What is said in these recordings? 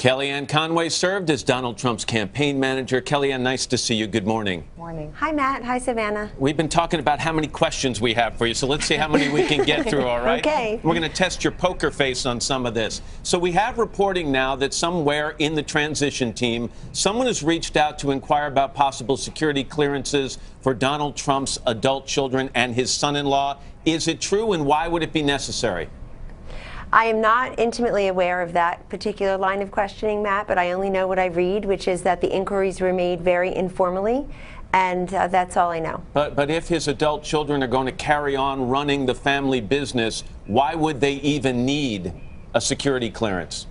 Kellyanne Conway served as Donald Trump's campaign manager. Kellyanne, nice to see you. Good morning. Morning. Hi, Matt. Hi, Savannah. We've been talking about how many questions we have for you, so let's see how many we can get through, all right? Okay. We're going to test your poker face on some of this. So we have reporting now that somewhere in the transition team, someone has reached out to inquire about possible security clearances for Donald Trump's adult children and his son-in-law. Is it true, and why would it be necessary? I am not intimately aware of that particular line of questioning, Matt, but I only know what I read, which is that the inquiries were made very informally, and that's all I know. But if his adult children are going to carry on running the family business, why would they even need a security clearance?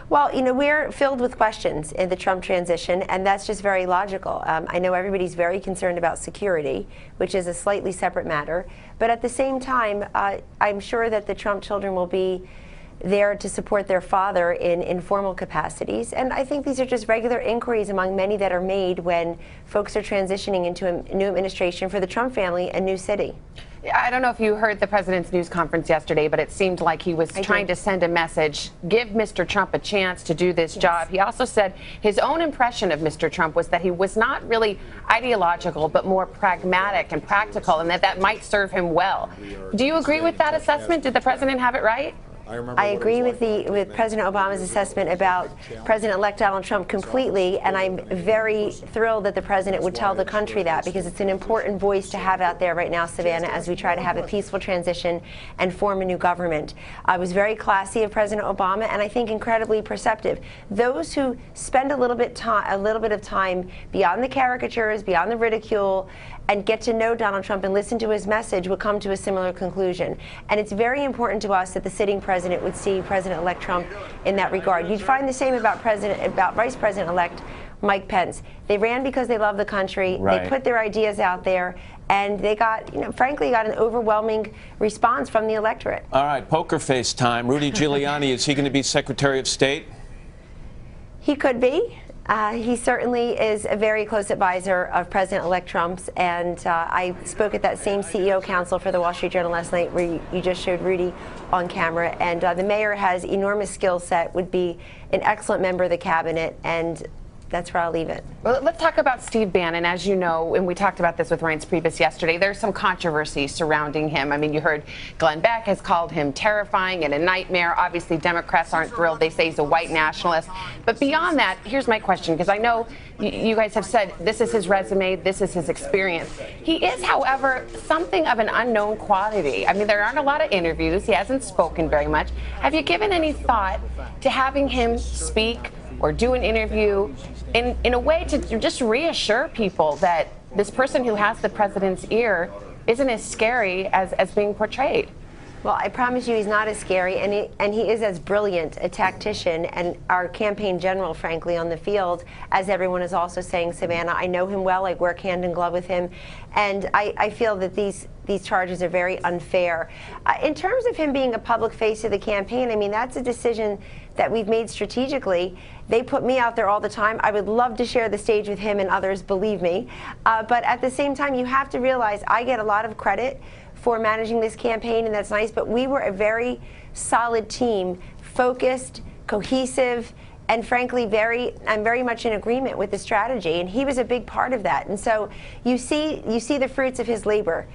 Well, you know, we're filled with questions in the Trump transition, and that's just very logical. I know everybody's very concerned about security, which is a slightly separate matter. But at the same time, I'm sure that the Trump children will be there to support their father in informal capacities. And I think these are just regular inquiries among many that are made when folks are transitioning into a new administration for the Trump family, a new city. I don't know if you heard the president's news conference yesterday, but it seemed like he was trying to send a message, give Mr. Trump a chance to do this job. He also said his own impression of Mr. Trump was that he was not really ideological, but more pragmatic and practical, and that might serve him well. Do you agree with that assessment? Did the president have it right? I agree with President Obama's assessment about President-elect Donald Trump completely, and I'm very thrilled that the president would tell the country that, because it's an important voice to have out there right now, Savannah, as we try to have a peaceful transition and form a new government. I was very classy of President Obama, and I think incredibly perceptive. Those who spend a little bit of time beyond the caricatures, beyond the ridicule, and get to know Donald Trump and listen to his message would come to a similar conclusion. And it's very important to us that the sitting president would see President-elect Trump in that regard. You'd find the same about Vice President-elect Mike Pence. They ran because they love the country. Right. They put their ideas out there, and they got, frankly, got an overwhelming response from the electorate. All right, poker face time. Rudy Giuliani, is he going to be Secretary of State? He could be. He certainly is a very close advisor of President-elect Trump's, and I spoke at that same CEO Council for the Wall Street Journal last night where you just showed Rudy on camera, and the mayor has enormous skill set, would be an excellent member of the cabinet, and that's where I'll leave it. Well, let's talk about Steve Bannon. As you know, and we talked about this with Reince Priebus yesterday, there's some controversy surrounding him. I mean, you heard Glenn Beck has called him terrifying and a nightmare. Obviously, Democrats aren't thrilled. They say he's a white nationalist. But beyond that, here's my question, because I know you guys have said this is his resume, this is his experience. He is, however, something of an unknown quantity. I mean, there aren't a lot of interviews. He hasn't spoken very much. Have you given any thought to having him speak or do an interview in a way to just reassure people that this person who has the president's ear isn't as scary as being portrayed? Well, I promise you he's not as scary, and he is as brilliant a tactician and our campaign general, frankly, on the field, as everyone is also saying, Savannah. I know him well. I work hand in glove with him, and I feel that these charges are very unfair. In terms of him being a public face of the campaign, I mean, that's a decision that we've made strategically. They put me out there all the time. I would love to share the stage with him and others, believe me. But at the same time, you have to realize I get a lot of credit for managing this campaign, and that's nice, but we were a very solid team, focused, cohesive, and frankly, I'm very much in agreement with the strategy, and he was a big part of that. And so you see the fruits of his labor.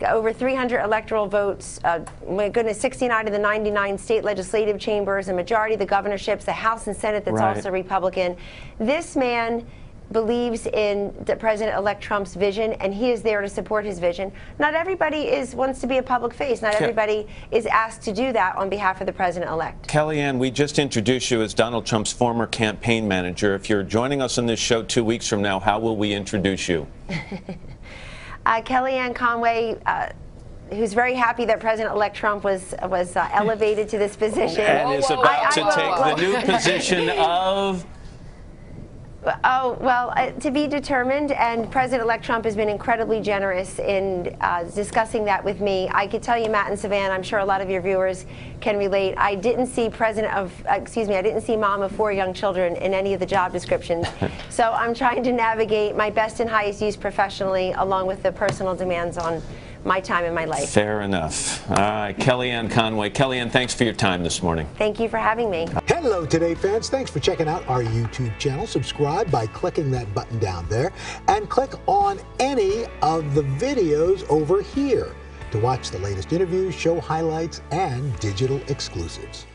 Over 300 electoral votes, my goodness, 69 of the 99 state legislative chambers, a majority of the governorships, the House and Senate that's also Republican. This man believes in the President-elect Trump's vision, and he is there to support his vision. Not everybody wants to be a public face. Not everybody is asked to do that on behalf of the President-elect. Kellyanne, we just introduced you as Donald Trump's former campaign manager. If you're joining us on this show 2 weeks from now, how will we introduce you? Kellyanne Conway, who's very happy that President-elect Trump was elevated to this position. And is about to take the new position of... Oh, well, to be determined, and President-elect Trump has been incredibly generous in discussing that with me. I could tell you, Matt and Savannah, I'm sure a lot of your viewers can relate. I didn't see I didn't see mom of 4 young children in any of the job descriptions. So I'm trying to navigate my best and highest use professionally, along with the personal demands on my time in my life. Fair enough. All right, Kellyanne Conway. Kellyanne, thanks for your time this morning. Thank you for having me. Hello, Today fans. Thanks for checking out our YouTube channel. Subscribe by clicking that button down there and click on any of the videos over here to watch the latest interviews, show highlights, and digital exclusives.